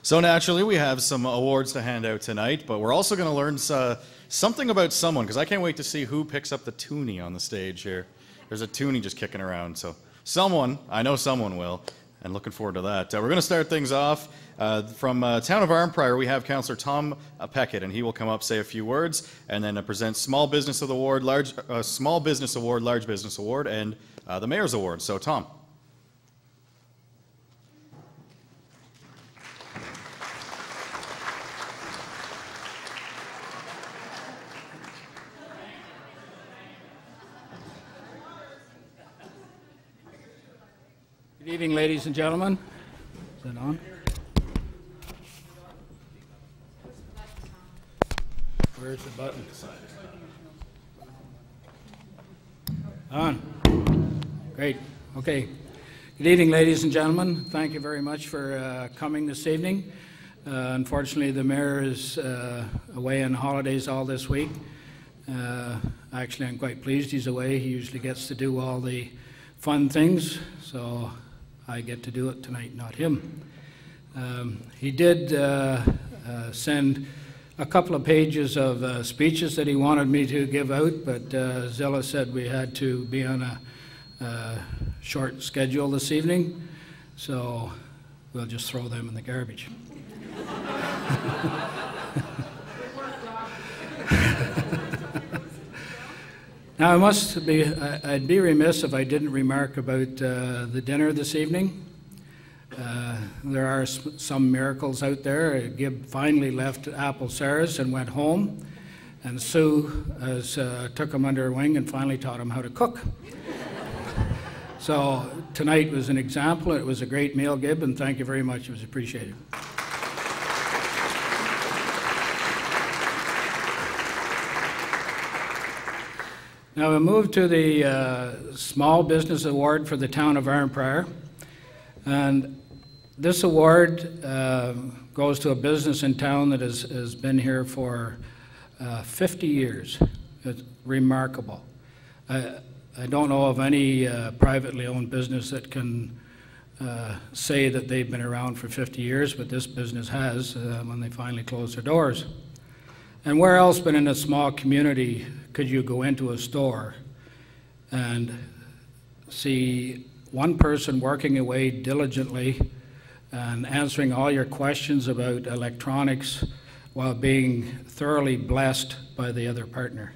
So naturally, we have some awards to hand out tonight, but we're also going to learn something about someone, because I can't wait to see who picks up the toonie on the stage here. There's a toonie just kicking around, so someone, I know someone will, and looking forward to that. We're going to start things off from town of Arnprior. We have Councillor Tom Peckett, and he will come up, say a few words, and then present Small Business Award, Small Business Award, Large Business Award, and the Mayor's Award. So, Tom. Good evening, ladies and gentlemen. Is it on? Where's the button? On. Great. Okay. Good evening, ladies and gentlemen. Thank you very much for coming this evening. Unfortunately, the mayor is away on holidays all this week. Actually, I'm quite pleased he's away. He usually gets to do all the fun things, so I get to do it tonight, not him. He did send a couple of pages of speeches that he wanted me to give out, but Zilla said we had to be on a short schedule this evening, so we'll just throw them in the garbage. Now, I'd be remiss if I didn't remark about the dinner this evening. There are some miracles out there. Gib finally left Apple Sarah's and went home, and Sue took him under her wing and finally taught him how to cook. So tonight was an example. It was a great meal, Gib, and thank you very much. It was appreciated. Now we move to the Small Business Award for the town of Arnprior, and this award goes to a business in town that has been here for 50 years. It's remarkable. I don't know of any privately owned business that can say that they've been around for 50 years, but this business has when they finally closed their doors. And where else but in a small community could you go into a store and see one person working away diligently and answering all your questions about electronics while being thoroughly blessed by the other partner?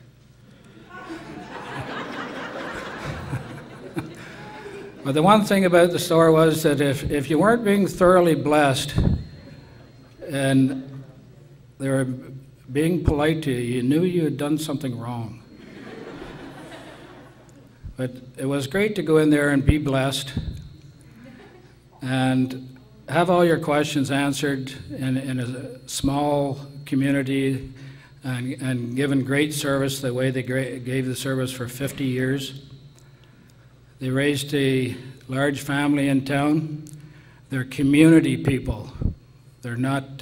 But the one thing about the store was that if you weren't being thoroughly blessed and they were being polite to you, you knew you had done something wrong. But it was great to go in there and be blessed and have all your questions answered in a small community and given great service the way they gave the service for 50 years. They raised a large family in town. They're community people. They're not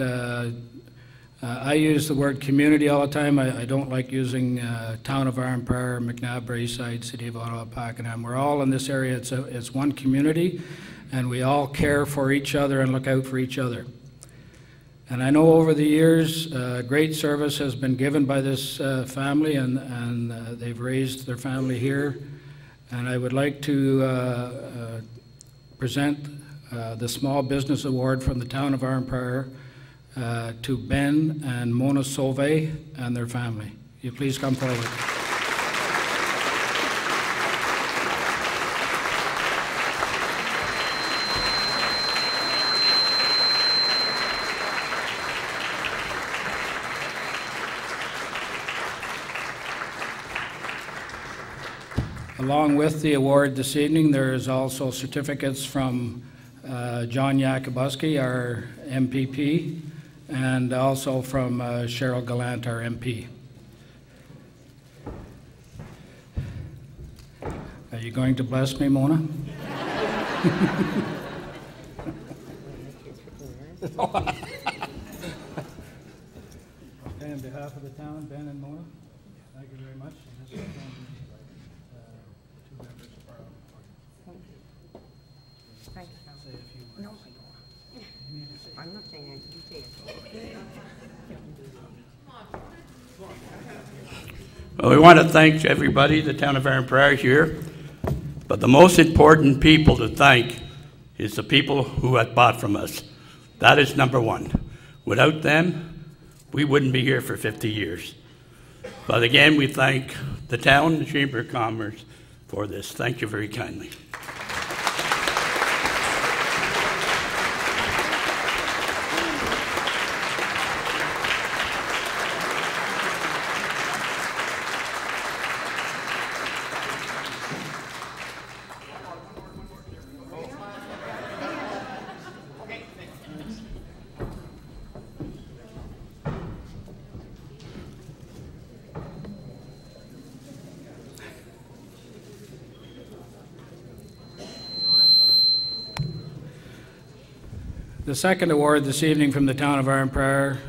I use the word community all the time. I don't like using town of Arnprior, McNabb, Braeside, City of Ottawa, Pakenham. We're all in this area. It's one community, and we all care for each other and look out for each other. And I know over the years, great service has been given by this family, and they've raised their family here. And I would like to present the Small Business Award from the town of Arnprior to Ben and Mona Sauvé and their family. You please come forward. Along with the award this evening, there is also certificates from John Yakubuski, our MPP, and also from Cheryl Gallant, our MP. Are you going to bless me, Mona? Okay, on behalf of the town, Ben and Mona, thank you very much. This is from, two members of our. Thank you. Say a few words. No, I don't. I'm not saying anything. You say it. Well, we want to thank everybody, the town of Arnprior here, but the most important people to thank is the people who have bought from us. That is number one. Without them, we wouldn't be here for 50 years. But again, we thank the town, the Chamber of Commerce for this. Thank you very kindly. The second award this evening from the town of Arnprior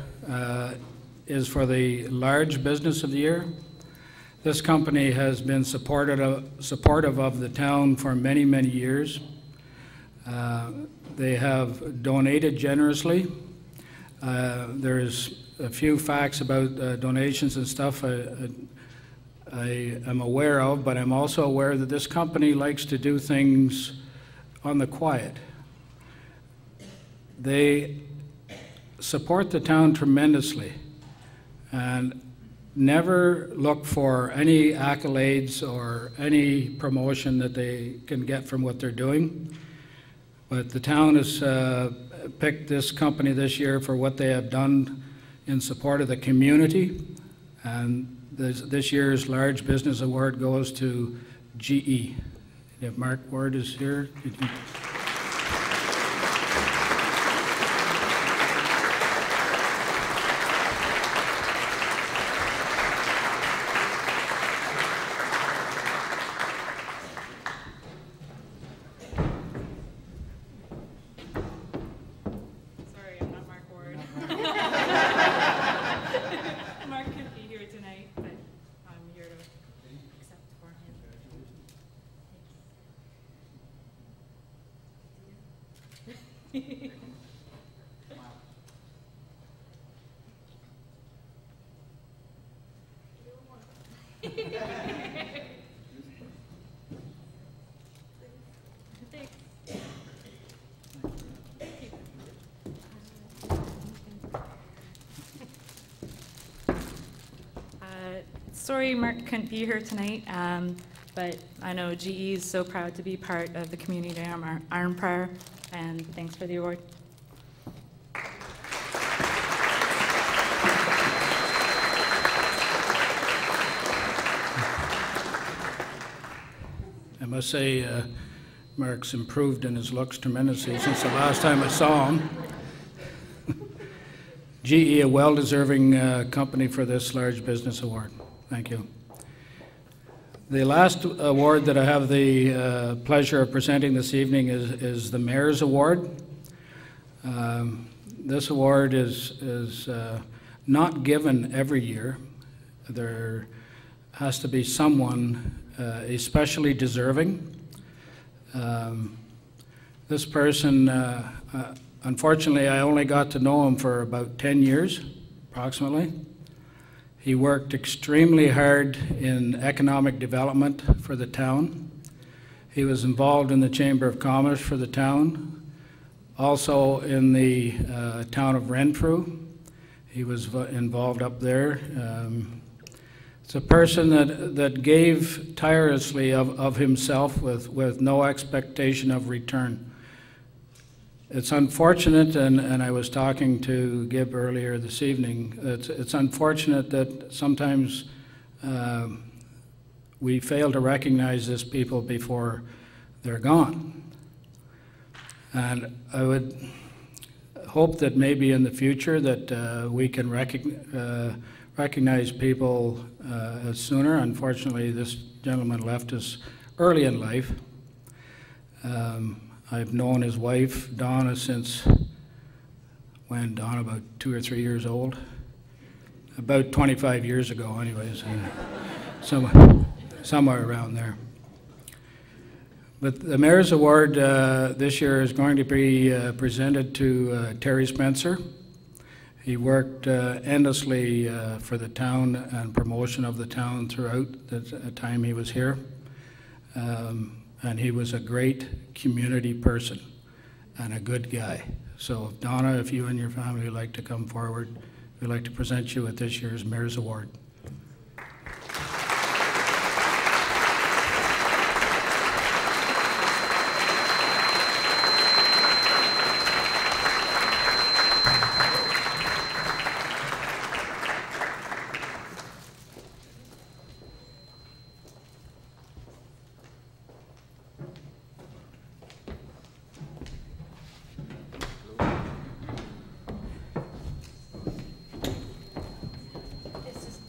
is for the Large Business of the Year. This company has been supportive of the town for many, many years. They have donated generously. There's a few facts about donations and stuff I am aware of, but I'm also aware that this company likes to do things on the quiet. They support the town tremendously and never look for any accolades or any promotion that they can get from what they're doing. But the town has picked this company this year for what they have done in support of the community. And this year's Large Business Award goes to GE. If Mark Ward is here. Sorry Mark couldn't be here tonight, but I know GE is so proud to be part of the community of Arnprior, and thanks for the award. I must say, Mark's improved in his looks tremendously since the last time I saw him. GE, a well-deserving company for this Large Business Award. Thank you. The last award that I have the pleasure of presenting this evening is the Mayor's Award. This award is not given every year. There has to be someone especially deserving. This person, unfortunately, I only got to know him for about 10 years, approximately. He worked extremely hard in economic development for the town. He was involved in the Chamber of Commerce for the town, also in the town of Arnprior. He was involved up there. It's a person that gave tirelessly of himself with no expectation of return. It's unfortunate, and I was talking to Gib earlier this evening, it's unfortunate that sometimes we fail to recognize these people before they're gone. And I would hope that maybe in the future that we can recognize people sooner. Unfortunately, this gentleman left us early in life. I've known his wife, Donna, since when Donna about 2 or 3 years old. About 25 years ago, anyways. Somewhere around there. But the Mayor's Award this year is going to be presented to Terry Spencer. He worked endlessly for the town and promotion of the town throughout the time he was here. And he was a great community person and a good guy. So Donna, if you and your family would like to come forward, we'd like to present you with this year's Mayor's Award.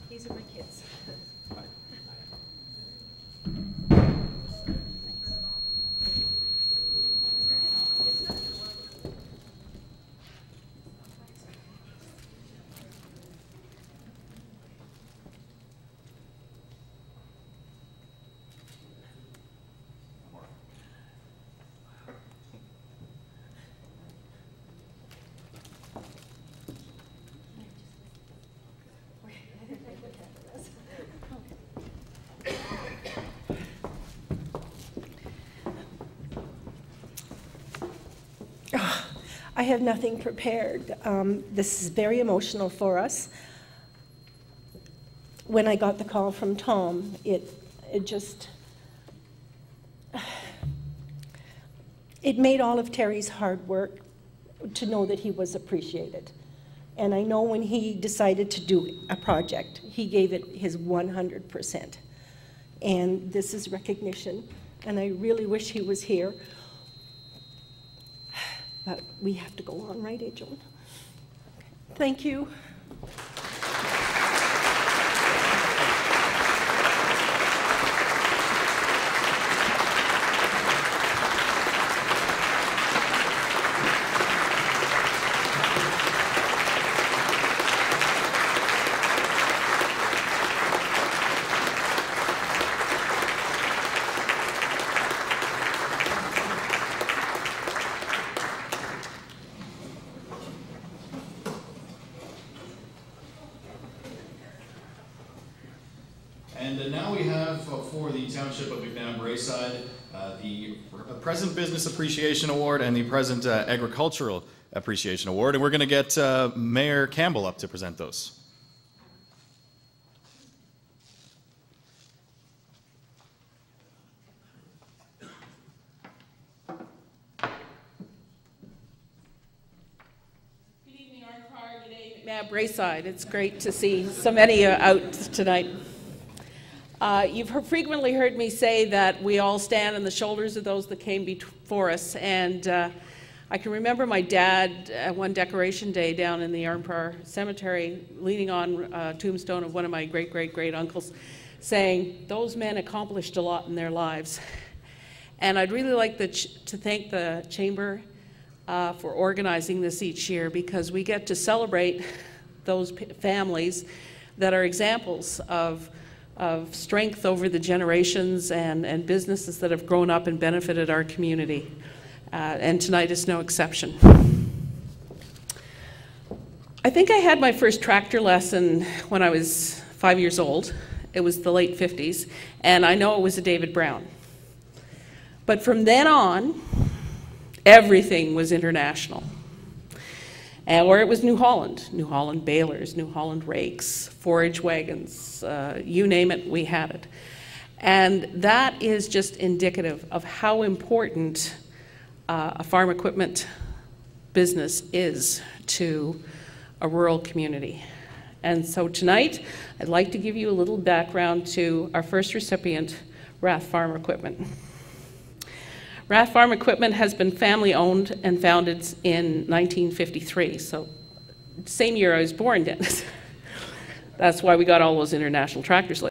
These are my kids. I have nothing prepared. This is very emotional for us. When I got the call from Tom, it made all of Terry's hard work to know that he was appreciated. And I know when he decided to do a project, he gave it his 100%. And this is recognition, and I really wish he was here. But we have to go on, right, Joan? Thank you. And now we have for the Township of McNab-Braeside the Present Business Appreciation Award and the Present Agricultural Appreciation Award. And we're going to get Mayor Campbell up to present those. Good evening, Arnprior. Good day, McNab-Braeside. It's great to see so many out tonight. You've frequently heard me say that we all stand on the shoulders of those that came before us, and I can remember my dad one Decoration Day down in the Arnprior Cemetery leaning on a tombstone of one of my great-great-great-uncles saying, those men accomplished a lot in their lives. And I'd really like to thank the Chamber for organizing this each year, because we get to celebrate those families that are examples of strength over the generations and businesses that have grown up and benefited our community. And tonight is no exception. I think I had my first tractor lesson when I was 5 years old. It was the late 50s, and I know it was a David Brown. But from then on, everything was international. Or it was New Holland balers, New Holland rakes, forage wagons, you name it, we had it. And that is just indicative of how important a farm equipment business is to a rural community. And so tonight, I'd like to give you a little background to our first recipient, Rath Farm Equipment. Rath Farm Equipment has been family owned and founded in 1953, so same year I was born, Dennis. That's why we got all those international tractors.